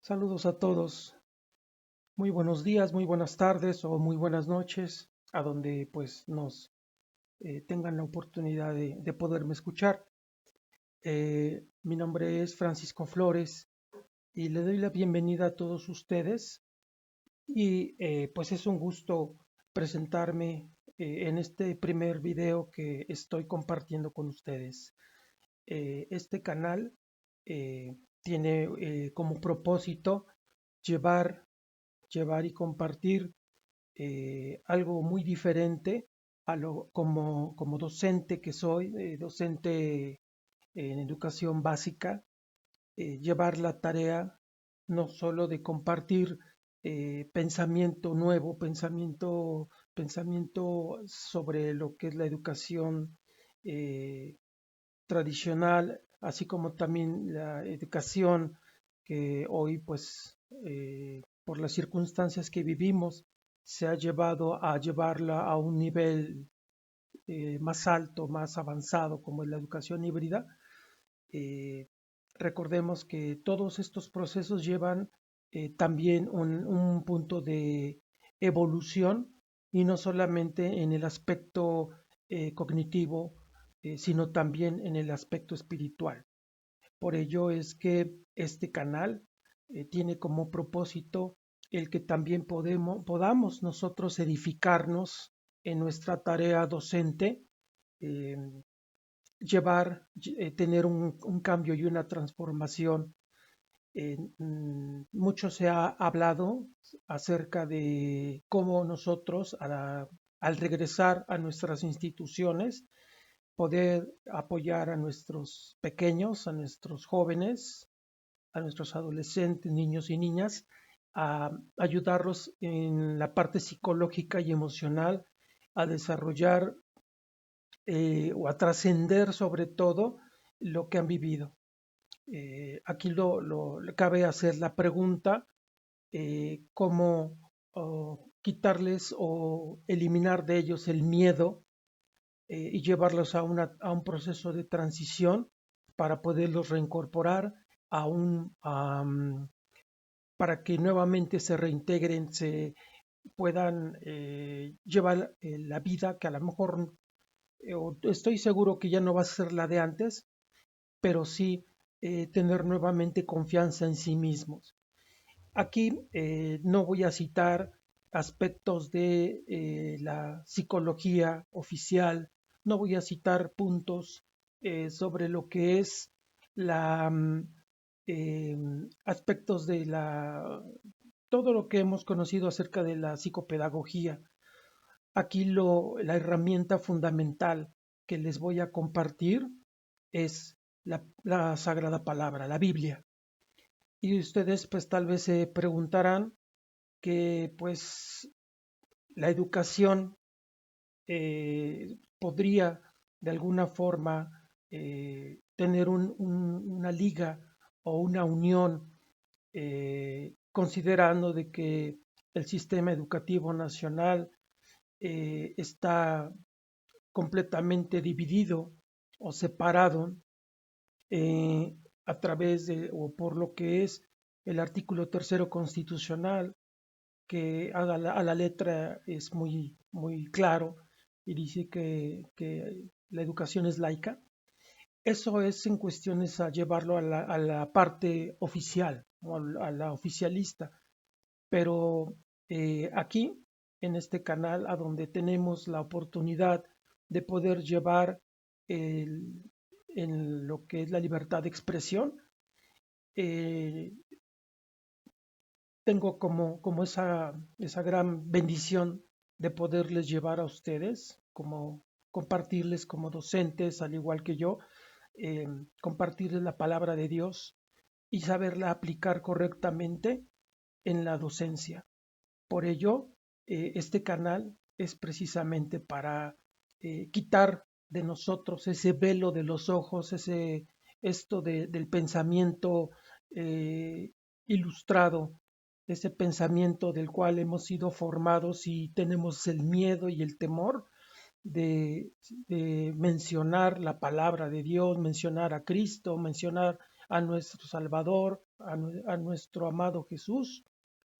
Saludos a todos. Muy buenos días, muy buenas tardes o muy buenas noches, a donde pues nos tengan la oportunidad de poderme escuchar. Mi nombre es Francisco Flores y le doy la bienvenida a todos ustedes y pues es un gusto presentarme en este primer video que estoy compartiendo con ustedes. Este canal tiene como propósito llevar llevar y compartir algo muy diferente a lo como docente que soy, docente en educación básica, llevar la tarea no solo de compartir pensamiento nuevo, pensamiento sobre lo que es la educación eh, tradicional, así como también la educación que hoy, pues, por las circunstancias que vivimos, se ha llevado a llevarla a un nivel más alto, más avanzado, como es la educación híbrida. Eh, Recordemos que todos estos procesos llevan también un punto de evolución y no solamente en el aspecto cognitivo, sino también en el aspecto espiritual. Por ello es que este canal tiene como propósito el que también podamos nosotros edificarnos en nuestra tarea docente, eh, tener un cambio y una transformación. Mucho se ha hablado acerca de cómo nosotros, al regresar a nuestras instituciones, poder apoyar a nuestros pequeños, a nuestros jóvenes, a nuestros adolescentes, niños y niñas, a ayudarlos en la parte psicológica y emocional, a desarrollar o a trascender sobre todo lo que han vivido. Aquí cabe hacer la pregunta, cómo quitarles o eliminar de ellos el miedo y llevarlos a un proceso de transición para poderlos reincorporar a para que nuevamente se reintegren, se puedan llevar la vida que a lo mejor, estoy seguro que ya no va a ser la de antes, pero sí tener nuevamente confianza en sí mismos. Aquí no voy a citar aspectos de la psicología oficial, no voy a citar puntos sobre lo que es la eh, aspectos de todo lo que hemos conocido acerca de la psicopedagogía. Aquí la herramienta fundamental que les voy a compartir es la Sagrada Palabra, la Biblia. Y ustedes pues tal vez se preguntarán que pues la educación podría de alguna forma tener una liga o una unión, considerando de que el sistema educativo nacional está completamente dividido o separado a través de o por lo que es el artículo tercero constitucional, que a la letra es muy claro y dice que la educación es laica. Eso es en cuestiones a llevarlo a la parte oficial o a la oficialista, pero aquí en este canal a donde tenemos la oportunidad de poder llevar en lo que es la libertad de expresión, eh, tengo como esa gran bendición de poderles llevar a ustedes, como compartirles como docentes, al igual que yo, eh, compartirles la palabra de Dios y saberla aplicar correctamente en la docencia. Por ello, este canal es precisamente para quitar de nosotros ese velo de los ojos, del pensamiento eh, ilustrado, ese pensamiento del cual hemos sido formados y tenemos el miedo y el temor de mencionar la palabra de Dios, mencionar a Cristo, mencionar a nuestro Salvador, a nuestro amado Jesús,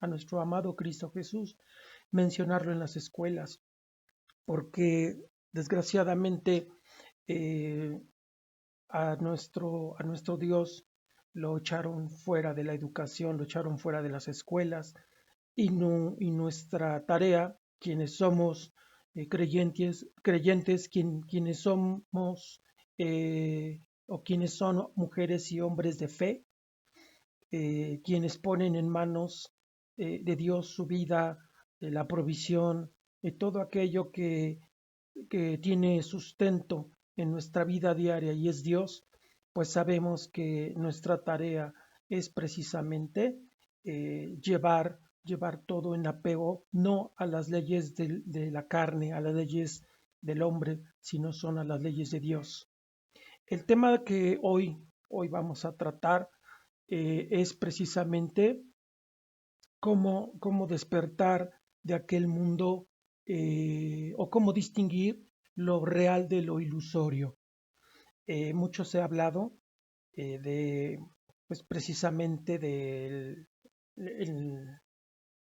a nuestro amado Cristo Jesús, mencionarlo en las escuelas, porque desgraciadamente eh, a nuestro Dios lo echaron fuera de la educación, lo echaron fuera de las escuelas y, no, y nuestra tarea, quienes somos creyentes quienes somos o quienes son mujeres y hombres de fe, quienes ponen en manos de Dios su vida, la provisión, todo aquello que tiene sustento en nuestra vida diaria y es Dios, pues sabemos que nuestra tarea es precisamente llevar todo en apego, no a las leyes de la carne, a las leyes del hombre, sino son a las leyes de Dios. El tema que hoy vamos a tratar es precisamente cómo despertar de aquel mundo o cómo distinguir lo real de lo ilusorio. Mucho se ha hablado pues precisamente de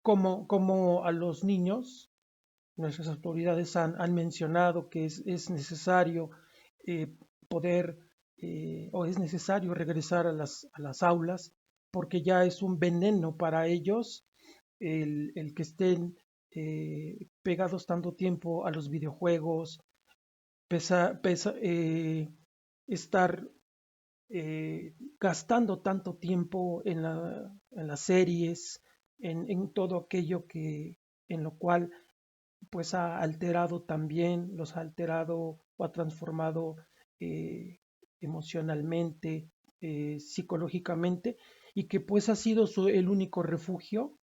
cómo a los niños, nuestras autoridades han mencionado que es necesario eh, poder o es necesario regresar a las aulas porque ya es un veneno para ellos el que estén pegados tanto tiempo a los videojuegos, estar gastando tanto tiempo en las series, en todo aquello en lo cual pues ha alterado también, los ha alterado o ha transformado eh, emocionalmente, psicológicamente, y que pues ha sido el único refugio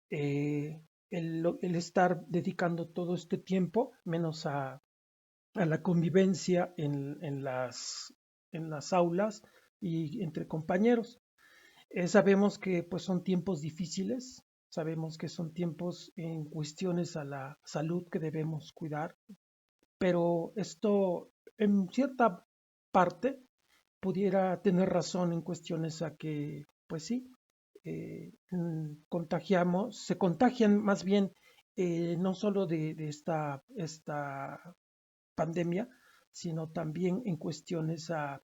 el estar dedicando todo este tiempo, menos a la convivencia en las aulas y entre compañeros. Sabemos que pues son tiempos difíciles, sabemos que son tiempos en cuestiones a la salud que debemos cuidar, pero esto en cierta parte pudiera tener razón en cuestiones a que, pues sí, se contagian más bien no solo de esta pandemia, sino también en cuestiones a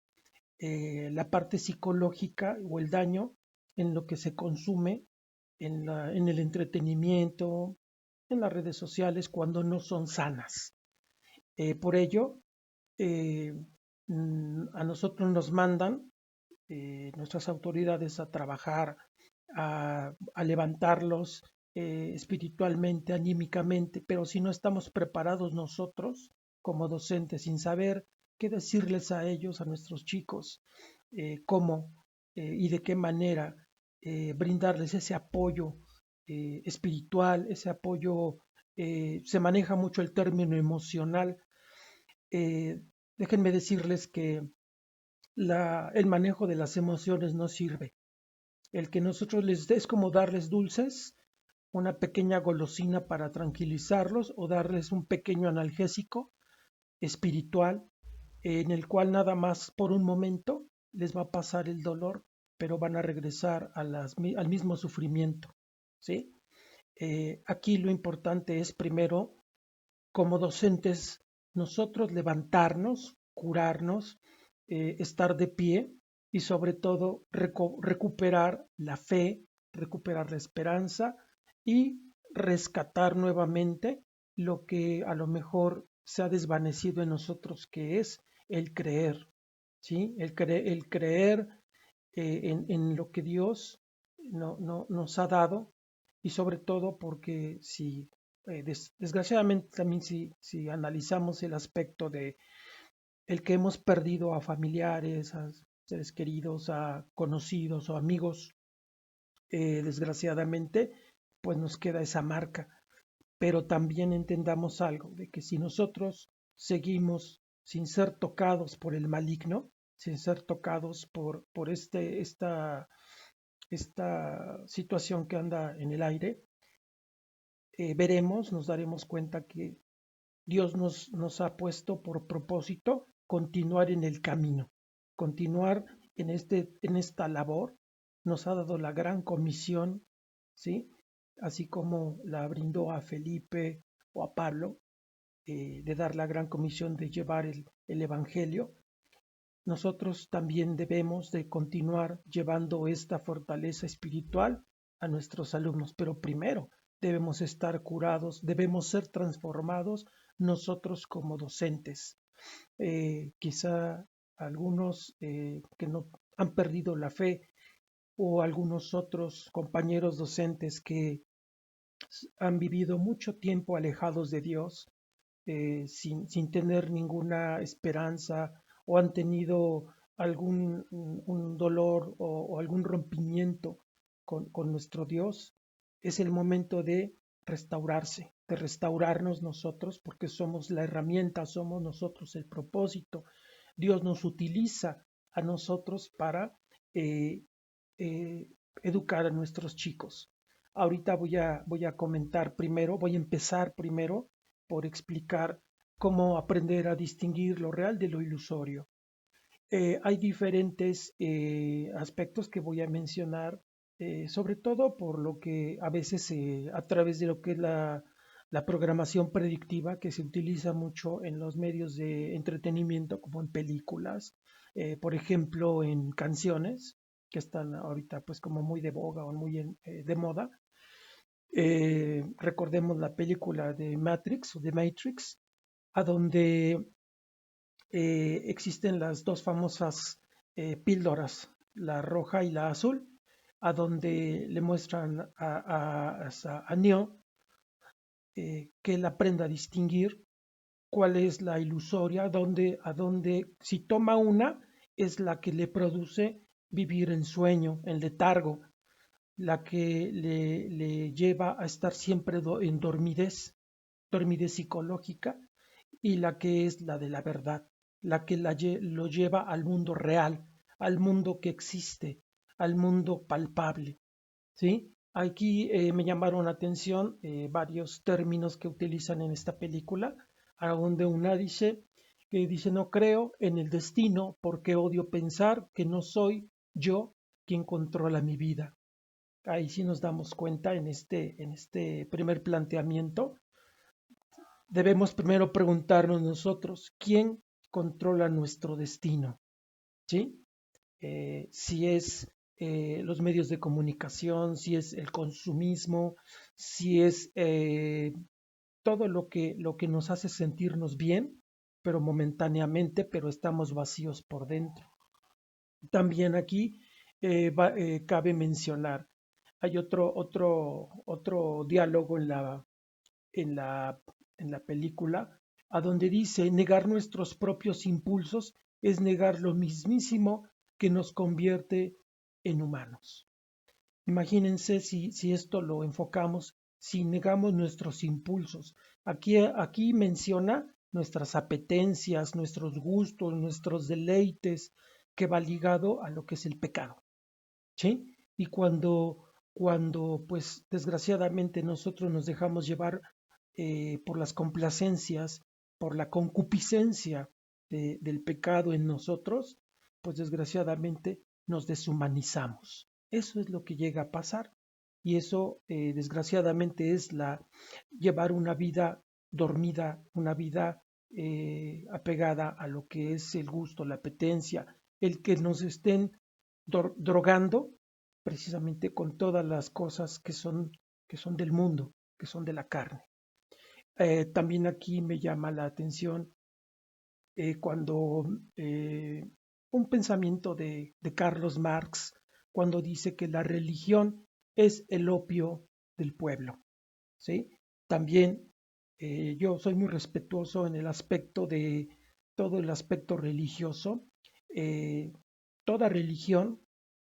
la parte psicológica o el daño en lo que se consume en el entretenimiento, en las redes sociales, cuando no son sanas. Por ello, eh, a nosotros nos mandan nuestras autoridades a trabajar, a levantarlos espiritualmente, anímicamente, pero si no estamos preparados nosotros como docentes sin saber qué decirles a ellos, a nuestros chicos, cómo y de qué manera brindarles ese apoyo espiritual, ese apoyo, se maneja mucho el término emocional. Eh, Déjenme decirles que el manejo de las emociones no sirve. El que nosotros les des como darles dulces, una pequeña golosina para tranquilizarlos o darles un pequeño analgésico espiritual en el cual nada más por un momento les va a pasar el dolor, pero van a regresar al mismo sufrimiento. ¿Sí? Aquí lo importante es primero, como docentes, nosotros levantarnos, curarnos, estar de pie y sobre todo recuperar la fe, recuperar la esperanza y rescatar nuevamente lo que a lo mejor se ha desvanecido en nosotros, que es el creer, ¿sí? El creer en lo que Dios nos ha dado y sobre todo porque si desgraciadamente también si analizamos el aspecto de el que hemos perdido a familiares, a seres queridos, a conocidos o amigos, desgraciadamente, pues nos queda esa marca. Pero también entendamos algo, de que si nosotros seguimos sin ser tocados por el maligno, sin ser tocados por esta situación que anda en el aire, nos daremos cuenta que Dios nos ha puesto por propósito continuar en el camino, continuar en esta labor nos ha dado la gran comisión, ¿sí? Así como la brindó a Felipe o a Pablo, de dar la gran comisión de llevar el Evangelio. Nosotros también debemos de continuar llevando esta fortaleza espiritual a nuestros alumnos, pero primero debemos estar curados, debemos ser transformados nosotros como docentes. Quizá algunos que no han perdido la fe o algunos otros compañeros docentes que han vivido mucho tiempo alejados de Dios, sin tener ninguna esperanza o han tenido algún un dolor o algún rompimiento con nuestro Dios, es el momento de restaurarse, de restaurarnos nosotros, porque somos la herramienta, somos nosotros el propósito. Dios nos utiliza a nosotros para eh, eh, educar a nuestros chicos. Ahorita voy a comentar primero, voy a empezar primero por explicar cómo aprender a distinguir lo real de lo ilusorio. Hay diferentes aspectos que voy a mencionar, sobre todo por lo que a veces a través de lo que es la programación predictiva que se utiliza mucho en los medios de entretenimiento, como en películas, por ejemplo, en canciones que están ahorita pues como muy de boga o muy de moda. Recordemos la película de Matrix o de Matrix, a donde existen las dos famosas píldoras, la roja y la azul, a donde le muestran a Neo que él aprenda a distinguir cuál es la ilusoria, a donde si toma una es la que le produce vivir en sueño, en letargo, la que le lleva a estar siempre en dormidez, dormidez psicológica, y la que es la de la verdad, la que lo lleva al mundo real, al mundo que existe, al mundo palpable. ¿Sí? Aquí me llamaron la atención varios términos que utilizan en esta película, a donde una dice que dice no creo en el destino porque odio pensar que no soy yo quien controla mi vida. Ahí sí nos damos cuenta en este primer planteamiento. Debemos primero preguntarnos nosotros, ¿quién controla nuestro destino? ¿Sí? Si es los medios de comunicación, si es el consumismo, si es todo lo que nos hace sentirnos bien, pero momentáneamente, pero estamos vacíos por dentro. También aquí cabe mencionar, hay otro diálogo en la, en la película, a donde dice, negar nuestros propios impulsos es negar lo mismísimo que nos convierte en humanos. Imagínense si esto lo enfocamos, si negamos nuestros impulsos. Aquí menciona nuestras apetencias, nuestros gustos, nuestros deleites, que va ligado a lo que es el pecado. ¿Sí? Y cuando pues desgraciadamente nosotros nos dejamos llevar por las complacencias, por la concupiscencia del pecado en nosotros, pues desgraciadamente nos deshumanizamos. Eso es lo que llega a pasar. Y eso desgraciadamente es llevar una vida dormida, una vida apegada a lo que es el gusto, la apetencia, el que nos estén drogando precisamente con todas las cosas que son del mundo, que son de la carne. También aquí me llama la atención cuando un pensamiento de Carlos Marx, cuando dice que la religión es el opio del pueblo. ¿Sí? También yo soy muy respetuoso en el aspecto de todo el aspecto religioso. Eh, Toda religión,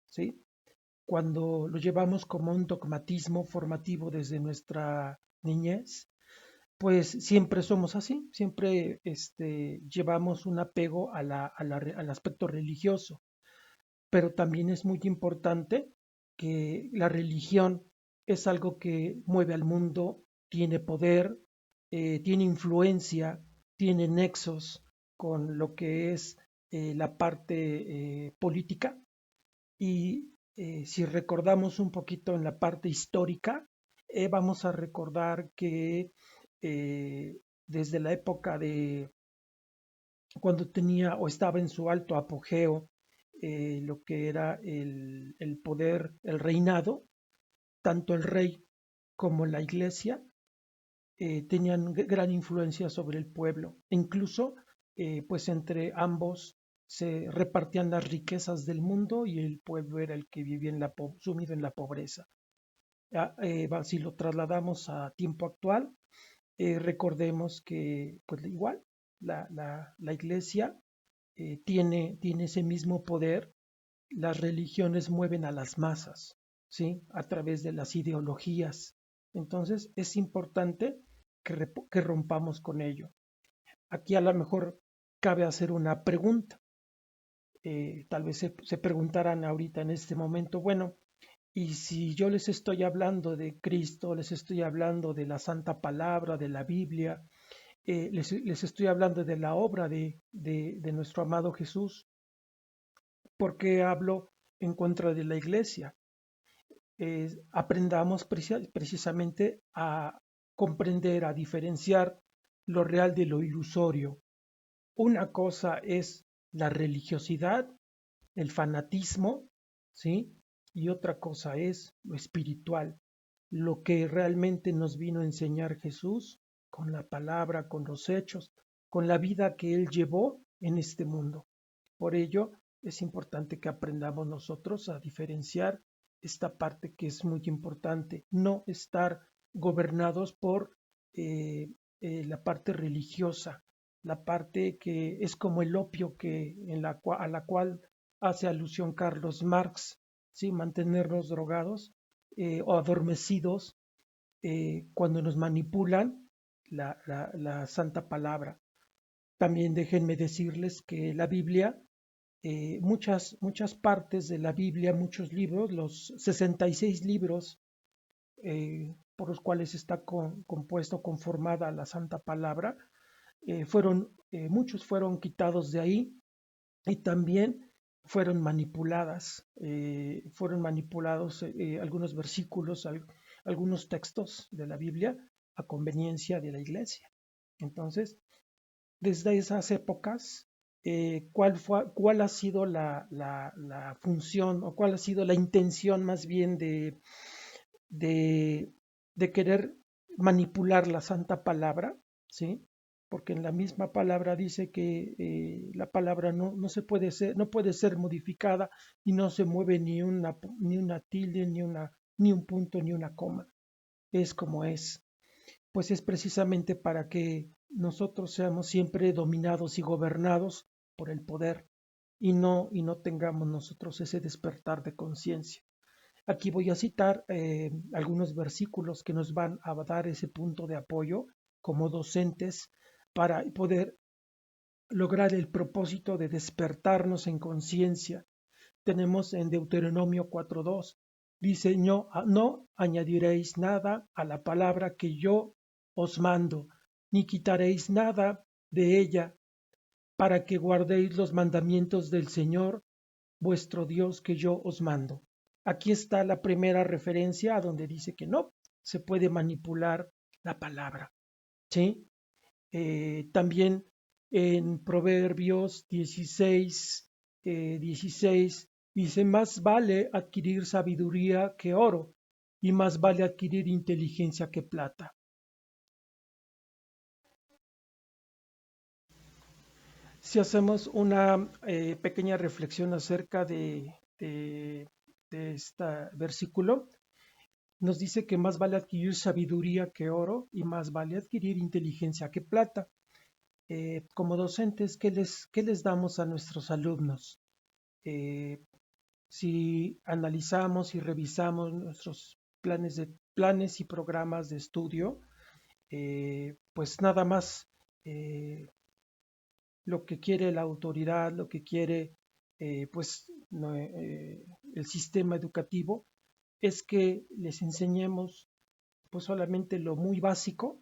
¿sí? Cuando lo llevamos como un dogmatismo formativo desde nuestra niñez, pues siempre somos así, siempre llevamos un apego al aspecto religioso, pero también es muy importante que la religión es algo que mueve al mundo, tiene poder, tiene influencia, tiene nexos con lo que es la parte política y Si recordamos un poquito en la parte histórica, vamos a recordar que desde la época de cuando tenía o estaba en su alto apogeo lo que era el poder, el reinado, tanto el rey como la iglesia tenían gran influencia sobre el pueblo. E incluso, pues entre ambos se repartían las riquezas del mundo y el pueblo era el que vivía sumido en la pobreza. Si lo trasladamos a tiempo actual, recordemos que, pues igual, la iglesia tiene ese mismo poder. Las religiones mueven a las masas, ¿sí? A través de las ideologías. Entonces es importante que rompamos con ello. Aquí a lo mejor cabe hacer una pregunta. Tal vez se preguntarán ahorita en este momento, bueno, y si yo les estoy hablando de Cristo, les estoy hablando de la Santa Palabra, de la Biblia, les estoy hablando de la obra de nuestro amado Jesús, ¿por qué hablo en contra de la iglesia? Aprendamos precisamente a comprender, a diferenciar lo real de lo ilusorio. Una cosa es la religiosidad, el fanatismo, ¿sí? Y otra cosa es lo espiritual, lo que realmente nos vino a enseñar Jesús con la palabra, con los hechos, con la vida que Él llevó en este mundo. Por ello, es importante que aprendamos nosotros a diferenciar esta parte que es muy importante, no estar gobernados por la parte religiosa, la parte que es como el opio a la cual hace alusión Carlos Marx, ¿sí? Mantenernos drogados o adormecidos cuando nos manipulan la santa palabra. También déjenme decirles que la Biblia, muchas partes de la Biblia, muchos libros, los 66 libros por los cuales está conformada la Santa Palabra, muchos fueron quitados de ahí y también fueron manipulados algunos versículos, algunos textos de la Biblia a conveniencia de la iglesia. Entonces, desde esas épocas, ¿cuál ha sido la función o cuál ha sido la intención más bien de, de querer manipular la santa palabra? ¿Sí? Porque en la misma palabra dice que la palabra no puede ser modificada y no se mueve ni una tilde, ni un punto, ni una coma. Es como es. Pues es precisamente para que nosotros seamos siempre dominados y gobernados por el poder y no tengamos nosotros ese despertar de conciencia. Aquí voy a citar algunos versículos que nos van a dar ese punto de apoyo como docentes para poder lograr el propósito de despertarnos en conciencia. Tenemos en Deuteronomio 4:2, dice, no añadiréis nada a la palabra que yo os mando, ni quitaréis nada de ella, para que guardéis los mandamientos del Señor, vuestro Dios, que yo os mando. Aquí está la primera referencia a donde dice que no se puede manipular la palabra. ¿Sí? También en Proverbios 16 dice, más vale adquirir sabiduría que oro y más vale adquirir inteligencia que plata. Si hacemos una pequeña reflexión acerca de este versículo, nos dice que más vale adquirir sabiduría que oro y más vale adquirir inteligencia que plata. Como docentes, ¿qué les damos a nuestros alumnos? Eh, si analizamos y revisamos nuestros planes y programas de estudio, pues nada más lo que quiere la autoridad, lo que quiere pues no, el sistema educativo es que les enseñemos pues solamente lo muy básico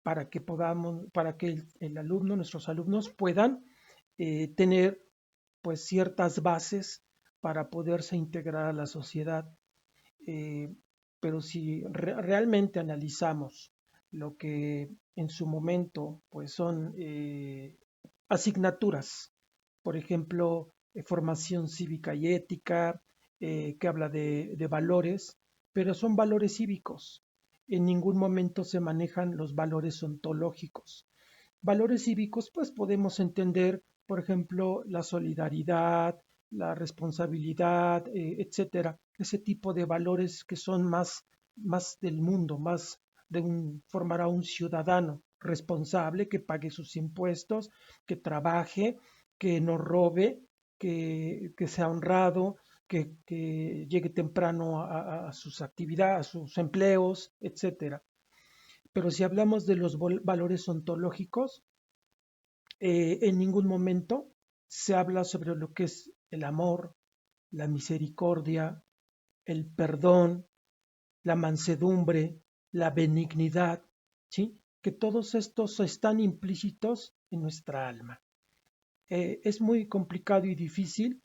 para que el alumno, nuestros alumnos puedan tener pues ciertas bases para poderse integrar a la sociedad. Eh, pero si realmente analizamos lo que en su momento pues son asignaturas, por ejemplo, formación cívica y ética, que habla de valores, pero son valores cívicos. En ningún momento se manejan los valores ontológicos. Valores cívicos, pues podemos entender, por ejemplo, la solidaridad, la responsabilidad, etcétera. Ese tipo de valores que son más del mundo, más formar a un ciudadano responsable que pague sus impuestos, que trabaje, que no robe, que sea honrado, que llegue temprano a sus actividades, a sus empleos, etcétera. Pero si hablamos de los valores ontológicos, en ningún momento se habla sobre lo que es el amor, la misericordia, el perdón, la mansedumbre, la benignidad, ¿sí? Que todos estos están implícitos en nuestra alma. Es muy complicado y difícil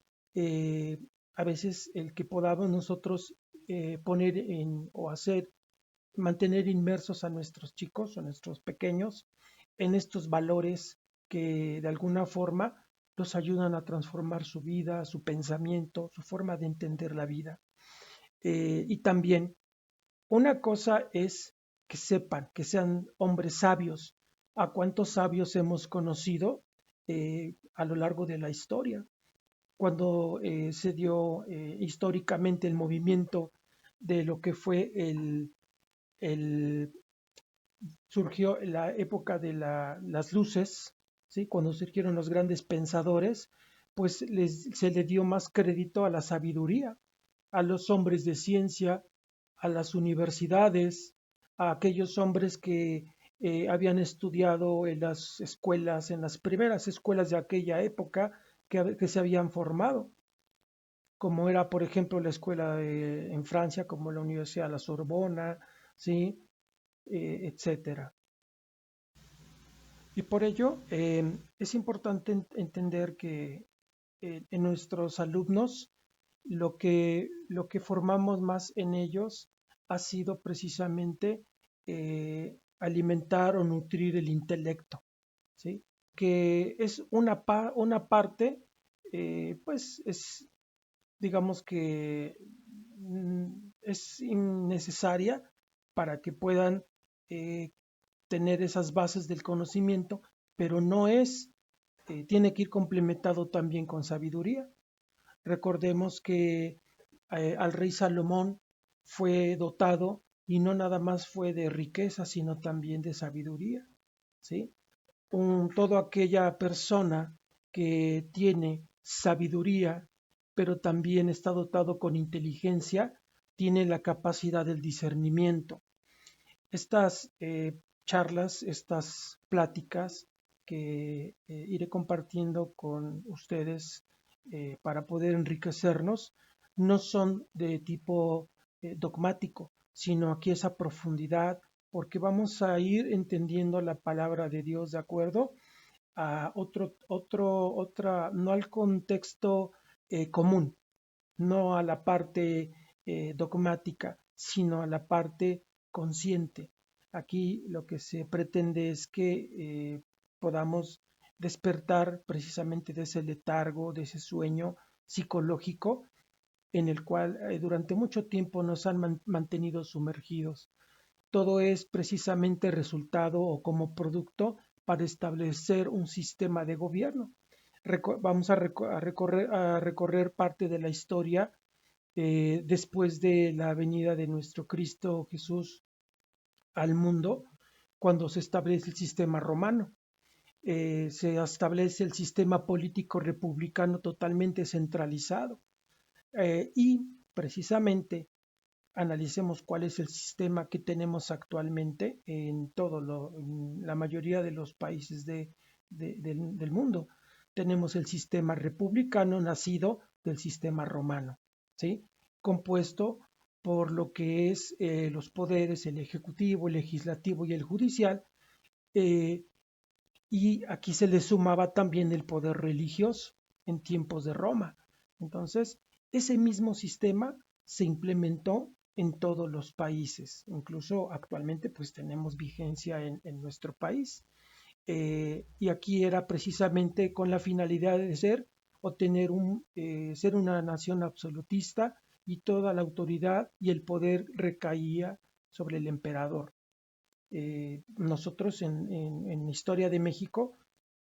a veces el que podamos nosotros poner o hacer, mantener inmersos a nuestros chicos o nuestros pequeños en estos valores que de alguna forma los ayudan a transformar su vida, su pensamiento, su forma de entender la vida. Y también una cosa es que sepan, que sean hombres sabios. ¿A cuántos sabios hemos conocido a lo largo de la historia? Cuando se dio históricamente el movimiento de lo que fue el surgió la época de las luces, ¿sí? Cuando surgieron los grandes pensadores, pues se le dio más crédito a la sabiduría, a los hombres de ciencia, a las universidades, a aquellos hombres que habían estudiado en las escuelas, en las primeras escuelas de aquella época que se habían formado, como era, por ejemplo, la escuela en Francia, como la Universidad de la Sorbona, ¿sí? Etcétera. Y por ello es importante entender que en nuestros alumnos lo que formamos más en ellos ha sido precisamente alimentar o nutrir el intelecto, ¿sí? Que es una parte, pues es, digamos que es innecesaria para que puedan eh, tener esas bases del conocimiento, pero no es, tiene que ir complementado también con sabiduría. Recordemos que al rey Salomón fue dotado y no nada más fue de riqueza, sino también de sabiduría, ¿sí? Toda aquella persona que tiene sabiduría, pero también está dotado con inteligencia, tiene la capacidad del discernimiento. Estas charlas, estas pláticas que iré compartiendo con ustedes para poder enriquecernos, no son de tipo dogmático, sino aquí esa profundidad, porque vamos a ir entendiendo la palabra de Dios de acuerdo a otra, no al contexto común, no a la parte dogmática, sino a la parte consciente. Aquí lo que se pretende es que podamos despertar precisamente de ese letargo, de ese sueño psicológico en el cual durante mucho tiempo nos han mantenido sumergidos. Todo es precisamente resultado o como producto para establecer un sistema de gobierno. Vamos a recorrer parte de la historia después de la venida de nuestro Cristo Jesús al mundo, cuando se establece el sistema romano. Se establece el sistema político republicano totalmente centralizado y precisamente analicemos cuál es el sistema que tenemos actualmente en la mayoría de los países del mundo. Tenemos el sistema republicano nacido del sistema romano, ¿sí? Compuesto por lo que es los poderes, el ejecutivo, el legislativo y el judicial, eh, y aquí se le sumaba también el poder religioso en tiempos de Roma. Entonces, Ese mismo sistema se implementó en todos los países, incluso actualmente pues tenemos vigencia en nuestro país. Y aquí era precisamente con la finalidad de ser una nación absolutista y toda la autoridad y el poder recaía sobre el emperador. Nosotros en la historia de México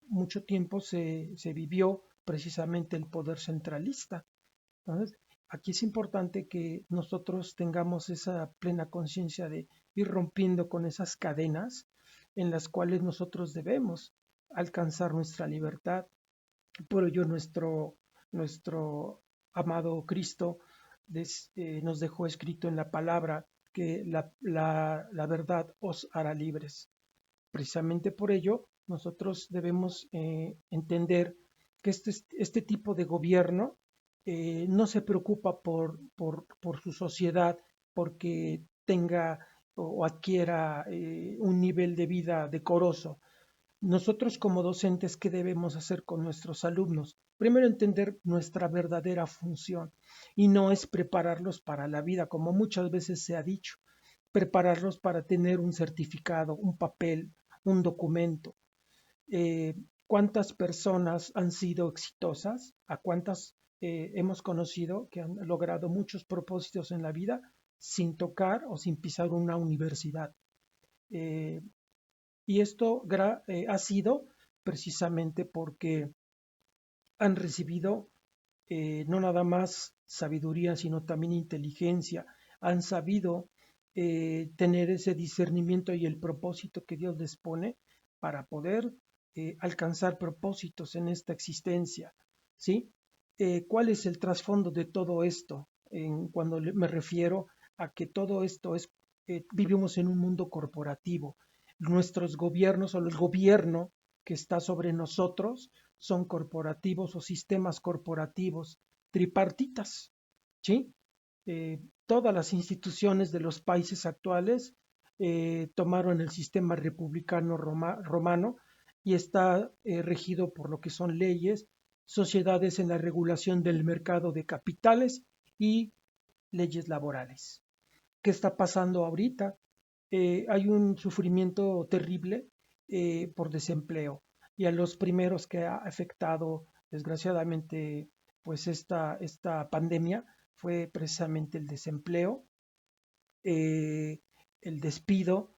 mucho tiempo se vivió precisamente el poder centralista. Entonces, aquí es importante que nosotros tengamos esa plena conciencia de ir rompiendo con esas cadenas en las cuales nosotros debemos alcanzar nuestra libertad. Por ello, nuestro amado Cristo nos dejó escrito en la palabra que la verdad os hará libres. Precisamente por ello, nosotros debemos entender que este tipo de gobierno no se preocupa por su sociedad porque tenga o adquiera un nivel de vida decoroso. Nosotros como docentes, ¿qué debemos hacer con nuestros alumnos? Primero, entender nuestra verdadera función y no es prepararlos para la vida, como muchas veces se ha dicho, prepararlos para tener un certificado, un papel, un documento. Eh, ¿Cuántas personas han sido exitosas? ¿A cuántas hemos conocido que han logrado muchos propósitos en la vida sin tocar o sin pisar una universidad? Eh, y esto ha sido precisamente porque han recibido no nada más sabiduría, sino también inteligencia. Han sabido tener ese discernimiento y el propósito que Dios les pone para poder alcanzar propósitos en esta existencia. ¿Sí? ¿Cuál es el trasfondo de todo esto? Cuando me refiero a que todo esto vivimos en un mundo corporativo. Nuestros gobiernos o el gobierno que está sobre nosotros son corporativos o sistemas corporativos tripartitas, ¿sí? Todas las instituciones de los países actuales tomaron el sistema republicano romano y está regido por lo que son leyes, sociedades en la regulación del mercado de capitales y leyes laborales. ¿Qué está pasando ahorita? Hay un sufrimiento terrible por desempleo y a los primeros que ha afectado desgraciadamente pues esta pandemia fue precisamente el desempleo, eh, el despido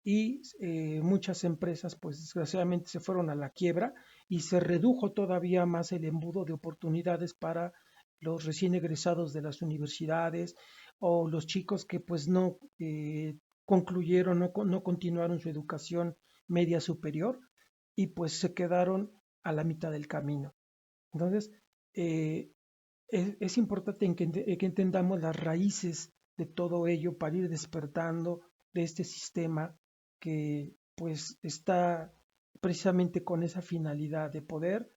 y muchas empresas pues desgraciadamente se fueron a la quiebra y se redujo todavía más el embudo de oportunidades para los recién egresados de las universidades o los chicos que pues no concluyeron, no continuaron su educación media superior y pues se quedaron a la mitad del camino. Entonces, eh, es importante que entendamos las raíces de todo ello para ir despertando de este sistema que pues está precisamente con esa finalidad de poder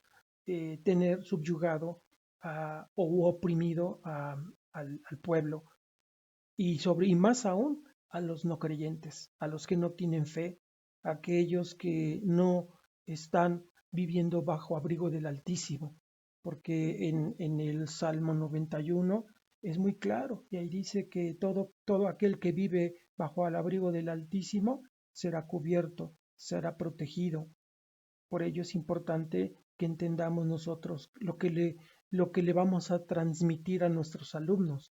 tener subyugado o oprimido al pueblo y más aún a los no creyentes, a los que no tienen fe, a aquellos que no están viviendo bajo abrigo del Altísimo, porque en el Salmo 91 es muy claro y ahí dice que todo aquel que vive bajo el abrigo del Altísimo será cubierto, será protegido. Por ello es importante que entendamos nosotros lo que le vamos a transmitir a nuestros alumnos.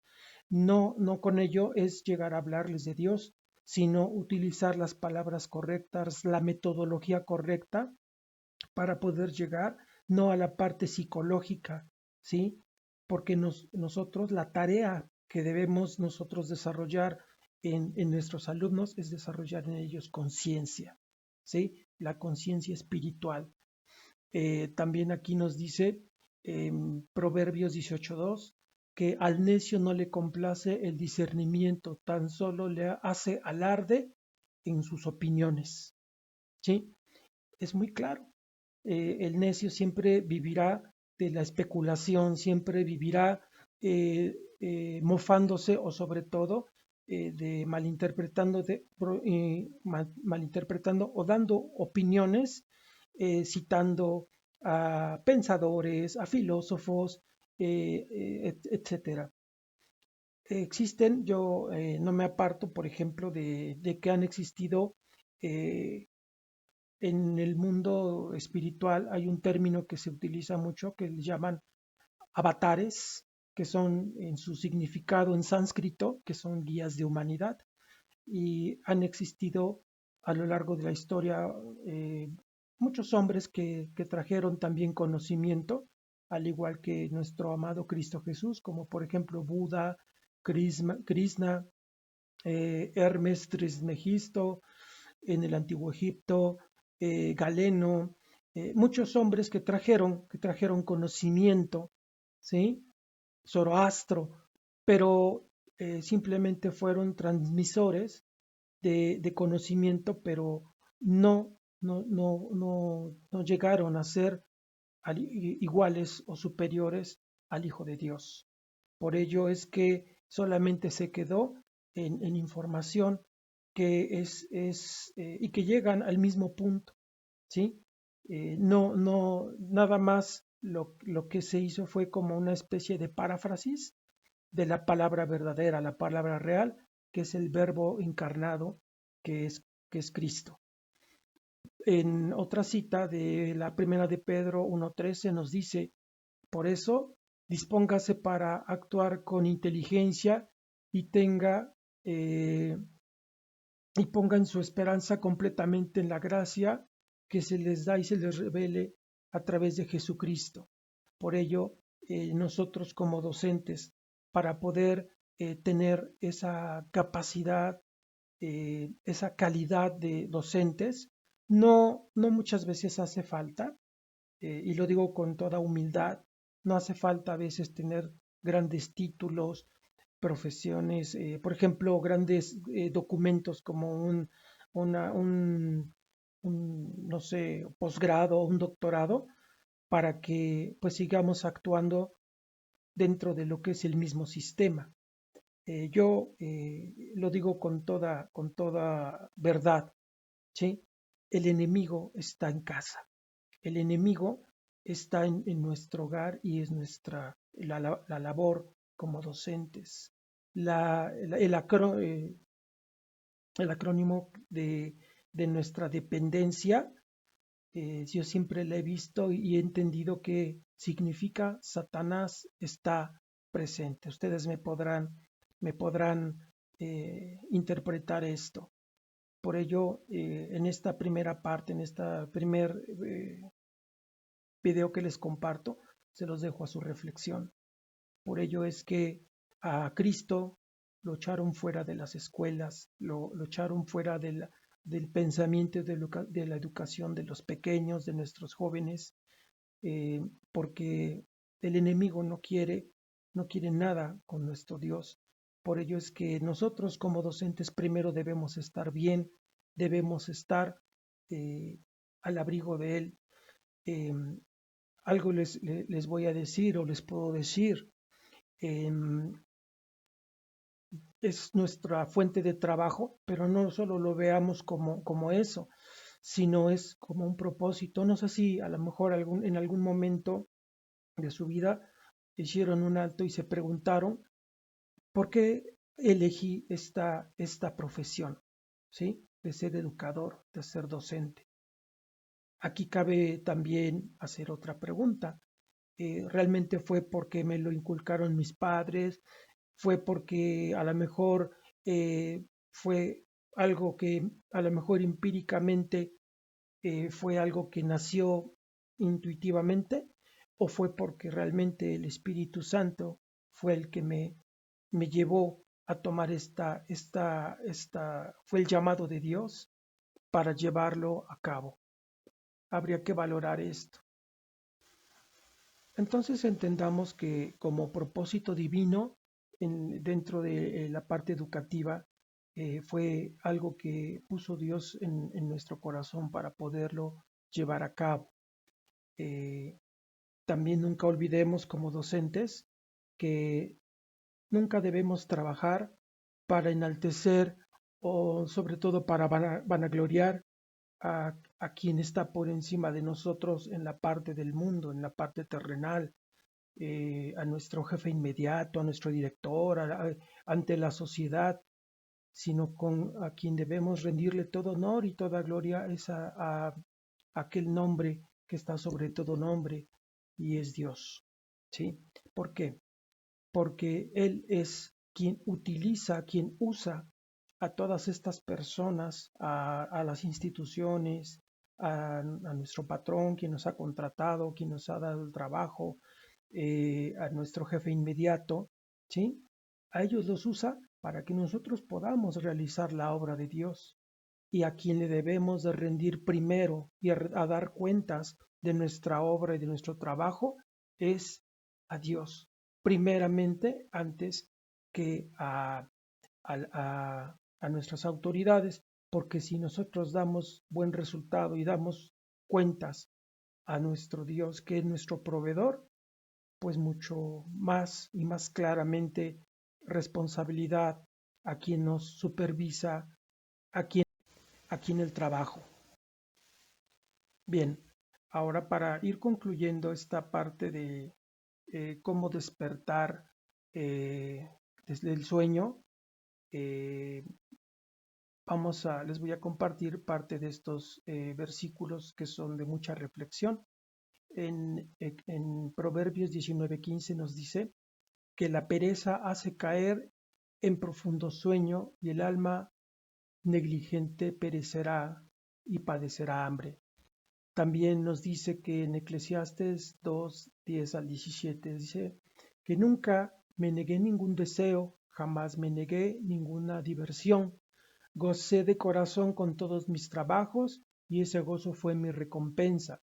No con ello es llegar a hablarles de Dios, sino utilizar las palabras correctas, la metodología correcta para poder llegar no a la parte psicológica, ¿sí? Porque nosotros, la tarea que debemos nosotros desarrollar en nuestros alumnos es desarrollar en ellos conciencia, ¿sí? La conciencia espiritual. También aquí nos dice en Proverbios 18:2 que al necio no le complace el discernimiento, tan solo le hace alarde en sus opiniones. ¿Sí? Es muy claro. El necio siempre vivirá de la especulación, siempre vivirá mofándose o sobre todo de malinterpretando o dando opiniones, citando a pensadores, a filósofos, etcétera. Existen, yo no me aparto, por ejemplo, de que han existido eh, en el mundo espiritual, hay un término que se utiliza mucho que le llaman avatares, que son en su significado en sánscrito, que son guías de humanidad, y han existido a lo largo de la historia eh, muchos hombres que trajeron también conocimiento, al igual que nuestro amado Cristo Jesús, como por ejemplo Buda, Krishna, Hermes Trismegisto en el antiguo Egipto, Galeno, muchos hombres que trajeron conocimiento, ¿sí? Zoroastro, pero simplemente fueron transmisores de conocimiento, pero no llegaron a ser iguales o superiores al Hijo de Dios. Por ello es que solamente se quedó en información que y que llegan al mismo punto, ¿sí? Nada más lo que se hizo fue como una especie de paráfrasis de la palabra verdadera, la palabra real, que es el verbo encarnado, que es, que es Cristo. En otra cita de la primera de Pedro 1:13 nos dice, por eso, dispóngase para actuar con inteligencia y y pongan su esperanza completamente en la gracia que se les da y se les revele a través de Jesucristo. Por ello, nosotros como docentes, para poder tener esa capacidad, esa calidad de docentes, no muchas veces hace falta, y lo digo con toda humildad, no hace falta a veces tener grandes títulos, profesiones, por ejemplo, grandes documentos como no sé, posgrado o un doctorado, para que pues sigamos actuando dentro de lo que es el mismo sistema. Yo lo digo con toda verdad, ¿sí? El enemigo está en casa. El enemigo está en nuestro hogar y es la labor como docentes. El acrónimo de nuestra dependencia, yo siempre lo he visto y he entendido que significa Satanás está presente. Ustedes me podrán interpretar esto. Por ello, en esta primera parte, en esta primer video que les comparto, se los dejo a su reflexión. Por ello es que a Cristo lo echaron fuera de las escuelas, lo echaron fuera del pensamiento de la educación de los pequeños, de nuestros jóvenes, porque el enemigo no quiere nada con nuestro Dios. Por ello es que nosotros como docentes primero debemos estar bien, debemos estar al abrigo de Él. Eh, Algo les voy a decir o les puedo decir. eh, es nuestra fuente de trabajo, pero no solo lo veamos como eso, sino es como un propósito. No sé si a lo mejor en algún momento de su vida hicieron un alto y se preguntaron por qué elegí esta profesión, ¿sí? De ser educador, de ser docente. Aquí cabe también hacer otra pregunta. ¿Realmente fue porque me lo inculcaron mis padres? ¿Fue porque a lo mejor fue algo que a lo mejor empíricamente fue algo que nació intuitivamente? ¿O fue porque realmente el Espíritu Santo fue el que me llevó a tomar fue el llamado de Dios para llevarlo a cabo? Habría que valorar esto. Entonces entendamos que como propósito divino dentro de la parte educativa fue algo que puso Dios en nuestro corazón para poderlo llevar a cabo. Eh, También nunca olvidemos como docentes que nunca debemos trabajar para enaltecer o sobre todo para vanagloriar a quien está por encima de nosotros en la parte del mundo, en la parte terrenal, a nuestro jefe inmediato, a nuestro director, ante la sociedad, sino a quien debemos rendirle todo honor y toda gloria es a aquel nombre que está sobre todo nombre y es Dios. ¿Sí? ¿Por qué? Porque Él es quien utiliza, quien usa a todas estas personas, a las instituciones, a nuestro patrón, quien nos ha contratado, quien nos ha dado el trabajo, a nuestro jefe inmediato, ¿sí? A ellos los usa para que nosotros podamos realizar la obra de Dios y a quien le debemos de rendir primero y a dar cuentas de nuestra obra y de nuestro trabajo es a Dios, primeramente antes que a nuestras autoridades, porque si nosotros damos buen resultado y damos cuentas a nuestro Dios, que es nuestro proveedor, pues mucho más y más claramente responsabilidad a quien nos supervisa, a quien aquí en el trabajo. Bien, ahora para ir concluyendo esta parte de cómo despertar desde el sueño, eh, les voy a compartir parte de estos versículos que son de mucha reflexión. En Proverbios 19:15 nos dice que la pereza hace caer en profundo sueño y el alma negligente perecerá y padecerá hambre. También nos dice que en Eclesiastes 2:10 al 17 dice que nunca me negué ningún deseo, jamás me negué ninguna diversión. Gocé de corazón con todos mis trabajos y ese gozo fue mi recompensa.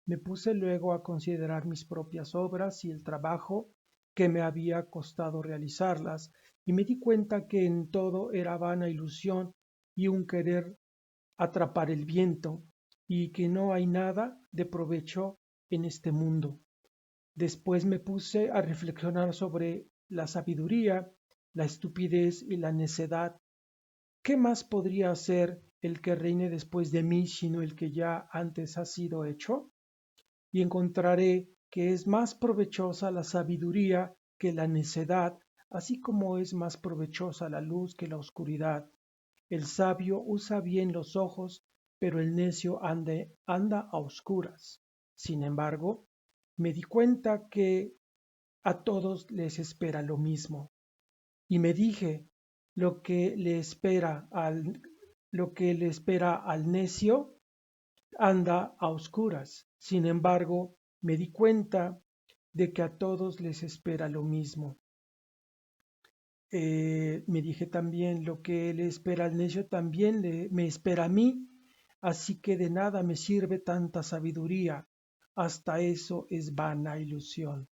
Me puse luego a considerar mis propias obras y el trabajo que me había costado realizarlas y me di cuenta que en todo era vana ilusión y un querer atrapar el viento y que no hay nada de provecho en este mundo. Después me puse a reflexionar sobre la sabiduría, la estupidez y la necedad. ¿Qué más podría hacer el que reine después de mí sino el que ya antes ha sido hecho? Y encontraré que es más provechosa la sabiduría que la necedad, así como es más provechosa la luz que la oscuridad. El sabio usa bien los ojos, pero el necio anda a oscuras. Sin embargo, me di cuenta que a todos les espera lo mismo. Y me dije, lo que le espera al necio anda a oscuras. Sin embargo, me di cuenta de que a todos les espera lo mismo. Me dije también, lo que le espera al necio también me espera a mí, así que de nada me sirve tanta sabiduría, hasta eso es vana ilusión,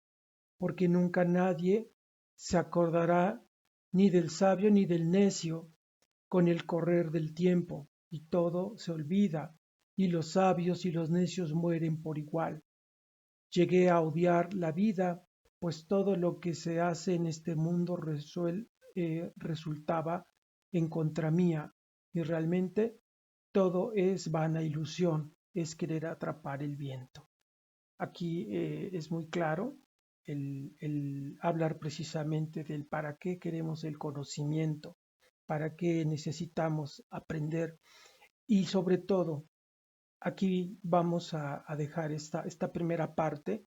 porque nunca nadie se acordará ni del sabio ni del necio con el correr del tiempo, y todo se olvida, y los sabios y los necios mueren por igual. Llegué a odiar la vida, pues todo lo que se hace en este mundo resultaba en contra mía, y realmente todo es vana ilusión, es querer atrapar el viento. Aquí es muy claro el hablar precisamente del para qué queremos el conocimiento, para qué necesitamos aprender y sobre todo, aquí vamos a dejar esta primera parte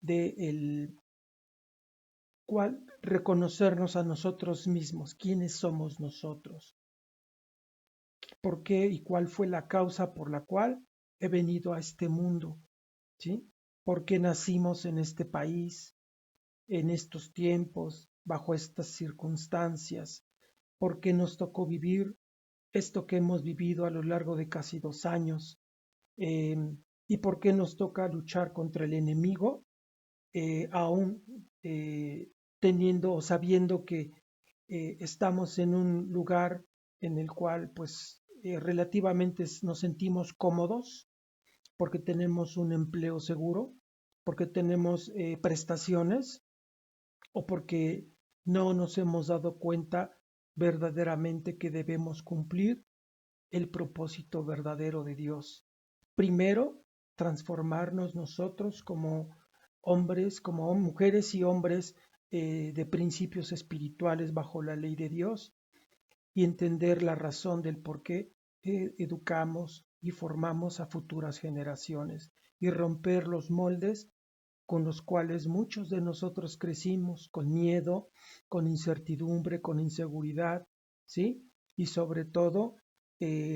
de el cual reconocernos a nosotros mismos, quiénes somos nosotros, por qué y cuál fue la causa por la cual he venido a este mundo, ¿sí? ¿Por qué nacimos en este país, en estos tiempos, bajo estas circunstancias? ¿Por qué nos tocó vivir esto que hemos vivido a lo largo de casi 2 años? Eh, ¿Y por qué nos toca luchar contra el enemigo aún teniendo o sabiendo que estamos en un lugar en el cual pues relativamente nos sentimos cómodos porque tenemos un empleo seguro, porque tenemos prestaciones o porque no nos hemos dado cuenta verdaderamente que debemos cumplir el propósito verdadero de Dios? Primero, transformarnos nosotros como hombres, como mujeres y hombres de principios espirituales bajo la ley de Dios y entender la razón del por qué educamos y formamos a futuras generaciones y romper los moldes con los cuales muchos de nosotros crecimos, con miedo, con incertidumbre, con inseguridad, ¿sí? Y sobre todo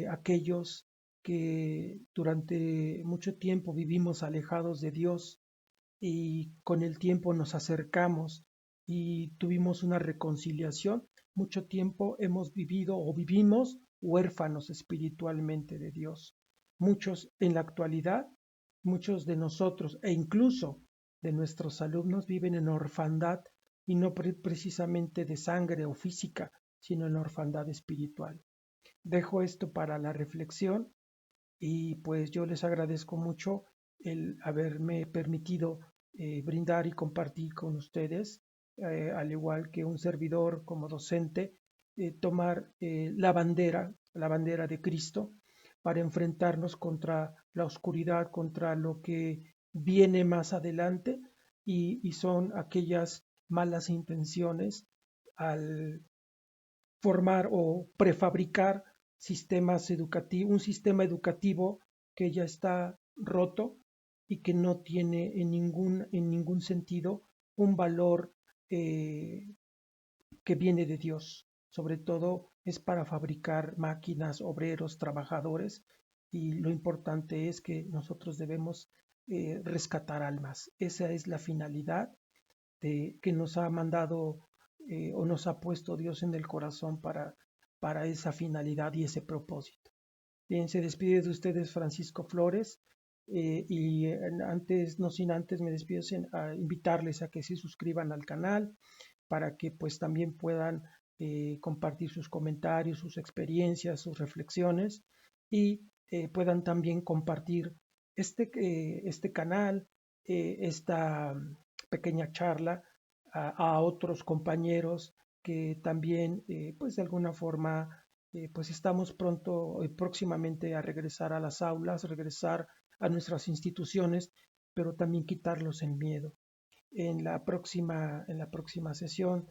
aquellos que durante mucho tiempo vivimos alejados de Dios y con el tiempo nos acercamos y tuvimos una reconciliación, mucho tiempo hemos vivido o vivimos huérfanos espiritualmente de Dios. Muchos en la actualidad, muchos de nosotros e incluso de nuestros alumnos viven en orfandad y no precisamente de sangre o física, sino en orfandad espiritual. Dejo esto para la reflexión y pues yo les agradezco mucho el haberme permitido brindar y compartir con ustedes, al igual que un servidor como docente, tomar la bandera de Cristo para enfrentarnos contra la oscuridad, contra lo que viene más adelante y son aquellas malas intenciones al formar o prefabricar sistemas educativos, un sistema educativo que ya está roto y que no tiene en ningún sentido un valor que viene de Dios. Sobre todo es para fabricar máquinas, obreros, trabajadores y lo importante es que nosotros debemos rescatar almas. Esa es la finalidad que nos ha mandado o nos ha puesto Dios en el corazón para esa finalidad y ese propósito. Bien, se despide de ustedes Francisco Flores y antes, no sin antes, me despido sin invitarles a que se suscriban al canal para que pues también puedan compartir sus comentarios, sus experiencias, sus reflexiones y puedan también compartir este canal, esta pequeña charla a otros compañeros que también pues de alguna forma pues estamos próximamente a regresar a las aulas, regresar a nuestras instituciones, pero también quitarlos el miedo. En la próxima sesión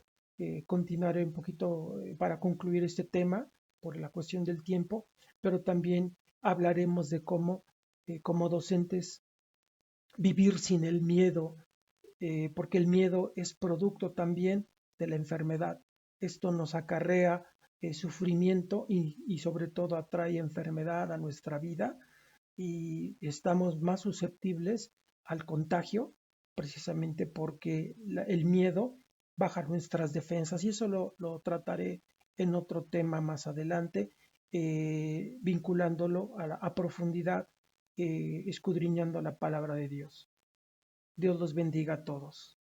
continuaré un poquito para concluir este tema por la cuestión del tiempo, pero también hablaremos de cómo, como docentes, vivir sin el miedo, porque el miedo es producto también de la enfermedad. Esto nos acarrea sufrimiento y sobre todo atrae enfermedad a nuestra vida y estamos más susceptibles al contagio precisamente porque el miedo baja nuestras defensas y eso lo trataré en otro tema más adelante, vinculándolo a profundidad, escudriñando la palabra de Dios. Dios los bendiga a todos.